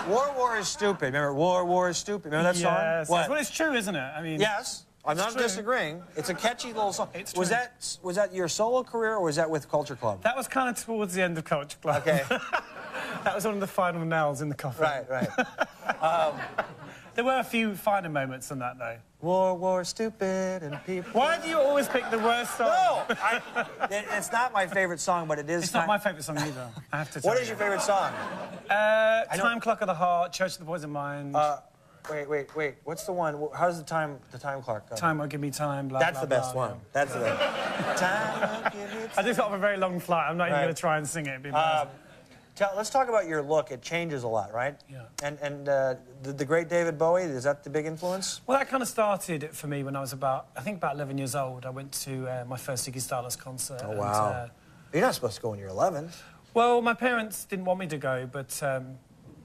War is stupid. Remember, war is stupid. Remember that song? Yes. What? Well, it's true, isn't it? I mean... Yes. I'm not disagreeing. It's a catchy little song. It's true. Was that your solo career, or was that with Culture Club? That was kind of towards the end of Culture Club. Okay. That was one of the final nails in the coffin. Right. There were a few finer moments than that, though. War is stupid, and people... Why do you always pick the worst song? No! It's not my favorite song, but it is... It's not my favourite song either, I have to tell you. What is your favourite song? Time Clock of the Heart, Church of the Poison Mind. Wait. What's the one? How's the time clock go? Time Won't Give Me Time, blah, That's blah, the best blah, one. yeah. That's the best. Time won't give me time. I just got off a very long flight. I'm not even going to try and sing it. It'd be amazing. Let's talk about your look. It changes a lot, right? Yeah. And the great David Bowie, is that the big influence? Well, that kind of started for me when I was about 11 years old. I went to my first Ziggy Stardust concert. Oh, wow. And, you're not supposed to go when you're 11. well, my parents didn't want me to go, but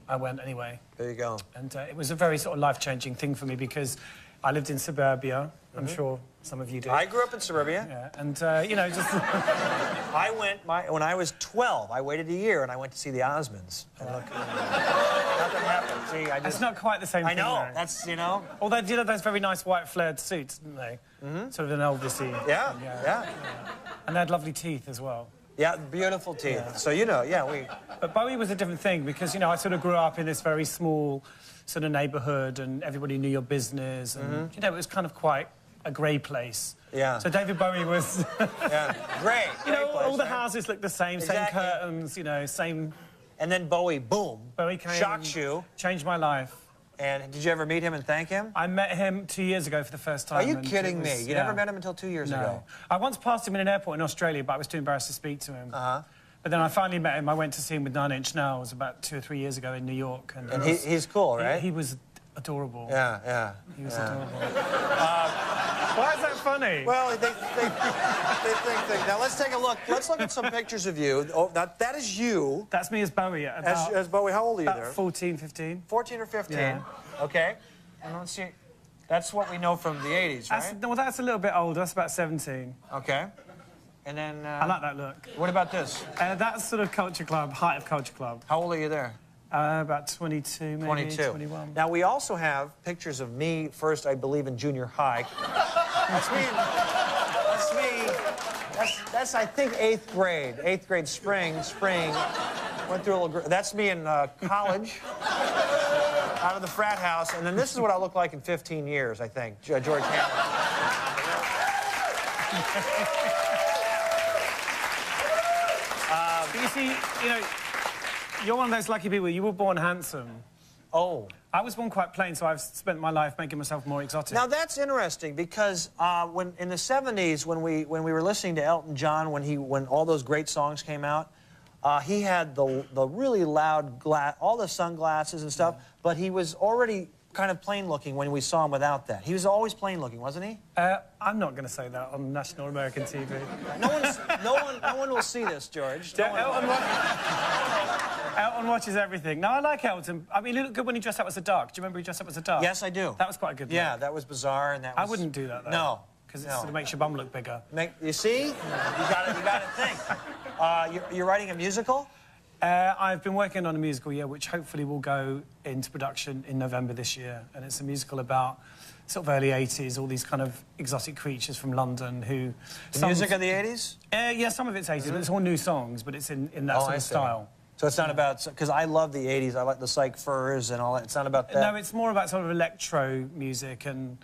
I went anyway. There you go. And it was a very sort of life-changing thing for me because I lived in suburbia. I'm sure some of you did. I grew up in suburbia. Yeah, and, you know, just... I went, when I was 12, I waited a year and I went to see the Osmonds. And look, nothing happened. See, It's not quite the same thing, I know, though. that's, you know... Although they did have those very nice white flared suits, didn't they? Sort of an Elvis-y. Yeah. And they had lovely teeth as well. Yeah, beautiful teeth. Yeah. So, you know, we... But Bowie was a different thing because, you know, I sort of grew up in this very small sort of neighbourhood and everybody knew your business and, you know, it was kind of quite a grey place. Yeah. So David Bowie was... Yeah, great. You know, place, all the right? houses looked the same, Exactly. same curtains, you know, same... And then Bowie, boom. Bowie came... Shocked you. Changed my life. And did you ever meet him and thank him? I met him 2 years ago for the first time. Are you kidding me? You never met him until 2 years No. ago? I once passed him in an airport in Australia, but I was too embarrassed to speak to him. But then I finally met him. I went to see him with 9 Inch Nails about 2 or 3 years ago in New York. And he's cool, right? He was adorable. Yeah. He was adorable. Why is that funny? Well, they think. Now, let's take a look. Let's look at some pictures of you. Oh, that is you. That's me as Bowie. As Bowie, how old are you there? 14, 15. 14 or 15. Yeah. Okay. And let's see. That's what we know from the 80s, right? Well, that's a little bit older. That's about 17. Okay. And then... I like that look. What about this? That's sort of Culture Club, height of Culture Club. How old are you there? About 22, maybe 22. 21. Now, we also have pictures of me, first, I believe, in junior high. That's me. That's, I think, 8th grade. 8th grade, spring. Went through a little... That's me in college, out of the frat house. And then this is what I'll look like in 15 years, I think. George Hamilton. But you see, you know, you're one of those lucky people. You were born handsome. Oh. I was born quite plain, so I've spent my life making myself more exotic. Now, that's interesting, because when in the 70s, when we were listening to Elton John, when all those great songs came out, he had the really loud all the sunglasses and stuff, but he was already kind of plain-looking when we saw him without that. He was always plain-looking, wasn't he? I'm not going to say that on national American TV. No one will see this, George. Elton watches everything. No, I like Elton. I mean, he looked good when he dressed up as a duck. Do you remember he dressed up as a duck? Yes, I do. That was quite a good look. Yeah, that was bizarre, and that was... I wouldn't do that, though. No. Because it sort of makes your bum look bigger. You see? You got to think. You're writing a musical? I've been working on a musical, yeah, which hopefully will go into production in November this year. And it's a musical about sort of early 80s, all these kind of exotic creatures from London who... The music of the 80s? Yeah, some of it's 80s, but it's all new songs, but it's in that sort of style. So it's not about... Because I love the 80s. I like the Psych Furs and all that. It's not about that. No, it's more about sort of electro music, and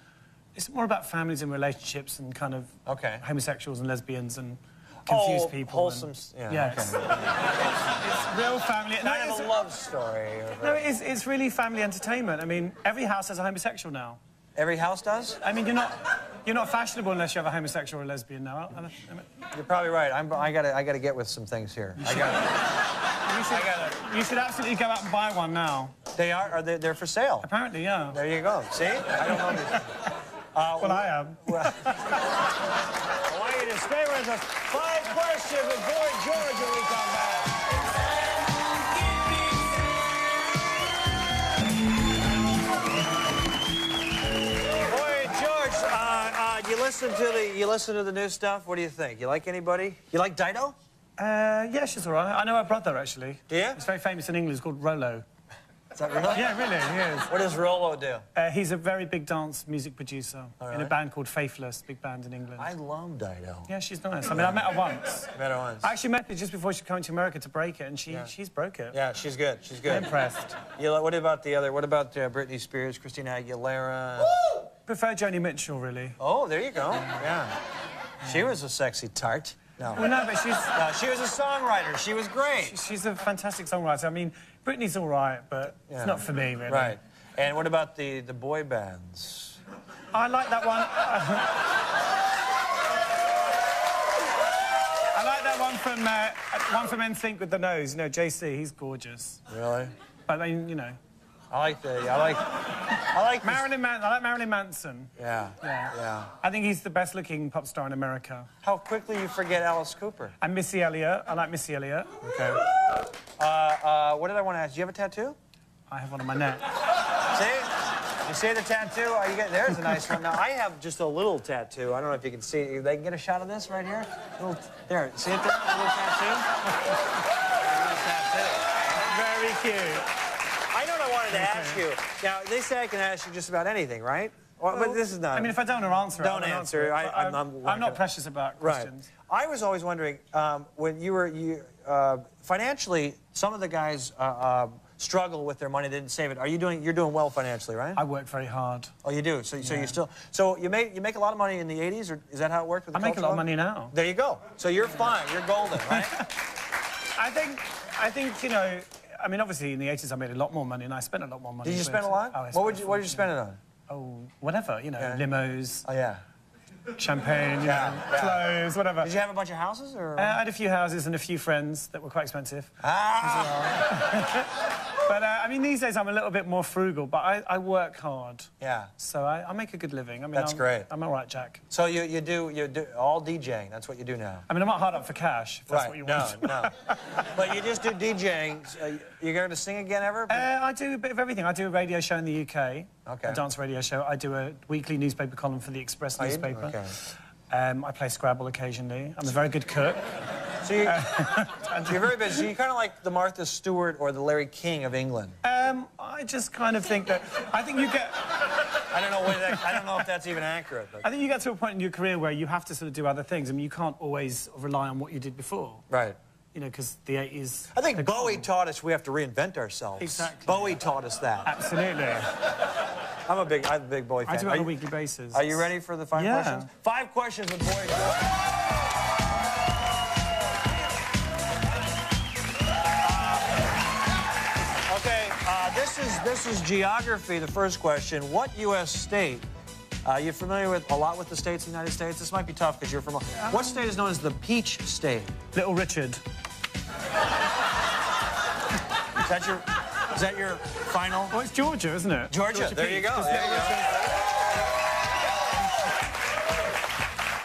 it's more about families and relationships and kind of homosexuals and lesbians and confused people. Wholesome... Yeah, okay. It's real family... Kind of a love story. No, it's really family entertainment. I mean, every house has a homosexual now. Every house does? I mean, you're not fashionable unless you have a homosexual or a lesbian now. You're probably right. I gotta get with some things here. You should absolutely go out and buy one now. They are? They're for sale? Apparently, yeah. There you go. See? I don't know these. Well, I am. I want you to stay with us. 5 questions with Boy George when we come back. You listen to the new stuff. What do you think? You like anybody? You like Dido? Yeah, she's all right. I know her brother, actually. Do you? He's very famous in England. He's called Rolo. Is that really? Yeah, really, he is. What does Rollo do? He's a very big dance music producer in a right. band called Faithless, big band in England. I love Dido. Yeah, she's nice. I mean, I met her once. Met her once. I actually met her just before she came to America to break it, and she's broke it. Yeah, she's good. She's good. I'm impressed. What about the other? What about Britney Spears, Christina Aguilera? Prefer Joni Mitchell, really. Oh, there you go. Yeah. She was a sexy tart. No. Well, no, but No, she was a songwriter. She was great. she's a fantastic songwriter. I mean, Britney's all right, but it's not for me, really. Right. And what about the boy bands? I like that one. I like that one from NSYNC with the nose. You know, JC, he's gorgeous. Really? But I mean, you know. I like Marilyn Manson. Yeah. Yeah. I think he's the best-looking pop star in America. How quickly you forget Alice Cooper. And Missy Elliott. I like Missy Elliott. Okay. What did I want to ask? Do you have a tattoo? I have one on my neck. See? You see the tattoo? Oh, there's a nice one. Now, I have just a little tattoo. I don't know if you can see it. They can get a shot of this right here? There, see it there? A little tattoo? Very cute. I know what I wanted to ask you. Now, they say I can ask you just about anything, right? But this is not... I mean, if I don't answer it, Don't answer. I'm not precious about questions. Right. I was always wondering, when you financially, some of the guys struggle with their money, they didn't save it. You're doing well financially, right? I work very hard. Oh, you do? So you still... So you make a lot of money in the 80s, or is that how it worked with the I make a lot of money now. There you go. So you're fine. You're golden, right? I think, you know... I mean, obviously, in the 80s, I made a lot more money, and I spent a lot more money. Did you spend a lot? Oh, what did you spend it on? Oh, whatever, you know, limos, Oh, yeah. champagne, clothes, whatever. Did you have a bunch of houses, or...? I had a few houses and a few friends that were quite expensive. Ah! But, I mean, these days I'm a little bit more frugal, but I work hard. Yeah. So I make a good living. I mean, That's great. I'm all right, Jack. So you do all DJing. That's what you do now. I mean, I'm not hard up for cash, if that's what you want. No. But you just do DJing. You going to sing again ever? I do a bit of everything. I do a radio show in the UK, Okay. a dance radio show. I do a weekly newspaper column for the Express newspaper. Okay. I play Scrabble occasionally. I'm a very good cook. So you're very busy. So you're kind of like the Martha Stewart or the Larry King of England. I just kind of think that... I think you get... I don't know if that's even accurate. But... I think you get to a point in your career where you have to sort of do other things. I mean, you can't always rely on what you did before. Right. You know, because the 80s... I think Bowie taught us we have to reinvent ourselves. Exactly. Bowie taught us that. Absolutely. I'm a big Bowie fan. I do it on a weekly basis. Are you ready for the 5 questions? 5 questions with Bowie. Okay, this is geography, the first question. What U.S. state, you're familiar with a lot with the states of the United States? This might be tough because you're from... What state is known as the Peach State? Little Richard. Is that your final? Oh, it's Georgia, isn't it? Georgia, there you go. There you go.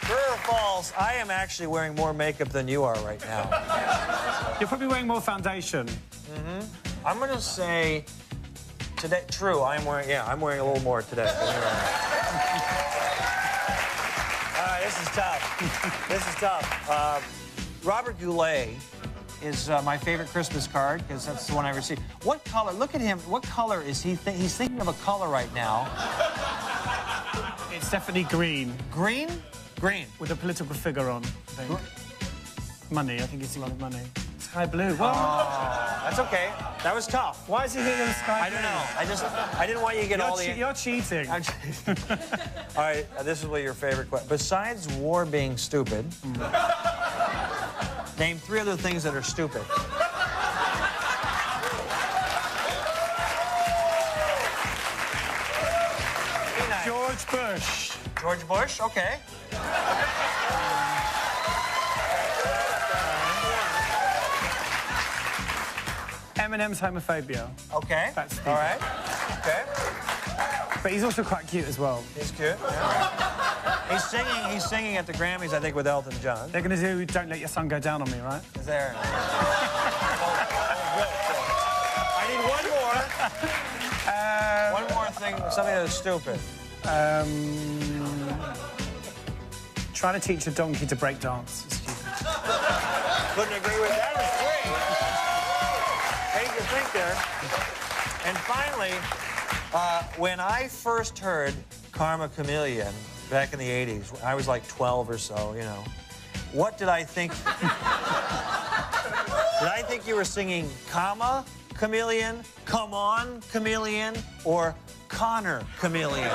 True or false, I am actually wearing more makeup than you are right now. You're probably wearing more foundation. I'm going to say today, true, I'm wearing a little more today. All right, this is tough. This is tough. Robert Goulet is my favorite Christmas card, because that's the one I received. What color, look at him, what color is he he's thinking of a color right now. It's definitely green. Green? Green. With a political figure on, I think. Money, I think it's a lot of money. Sky blue. Well, that's okay. That was tough. why is he thinking of sky blue? I don't know. I didn't want you to get all the... You're cheating. I'm cheating. All right, this is what your favorite question. Besides war being stupid, name 3 other things that are stupid. George Bush. George Bush, okay. Eminem's homophobia. Okay. That's all right. Okay. But he's also quite cute as well. He's cute. Yeah. He's singing at the Grammys, I think, with Elton John. They're going to do Don't Let Your Sun Go Down on Me, right? Is there? I need one more. One more thing, something that's stupid. Trying to teach a donkey to break dance is stupid. Couldn't agree with that. That was great. Made you think there. And finally, when I first heard Karma Chameleon back in the 80s, I was like 12 or so, you know. What did I think? Did I think you were singing Comma Chameleon, Come On Chameleon, or Connor Chameleon?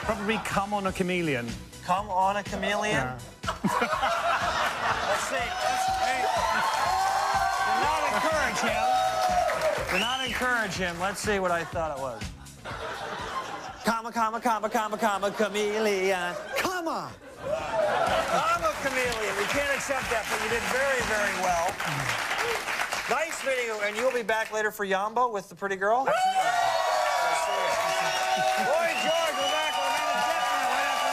Probably Come On a Chameleon. Come On a Chameleon? Yeah. Let's see. Hey. Do not encourage him. Do not encourage him. Let's see what I thought it was. Comma, comma, comma, comma, comma, chameleon. Comma. Comma, chameleon. We can't accept that, but you did very, very well. Nice meeting you. And you'll be back later for Yambo with the pretty girl? Boy, George, we're back with Amanda Detmer right after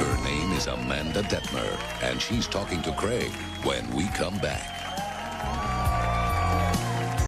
this. Her name is Amanda Detmer, and she's talking to Craig when we come back.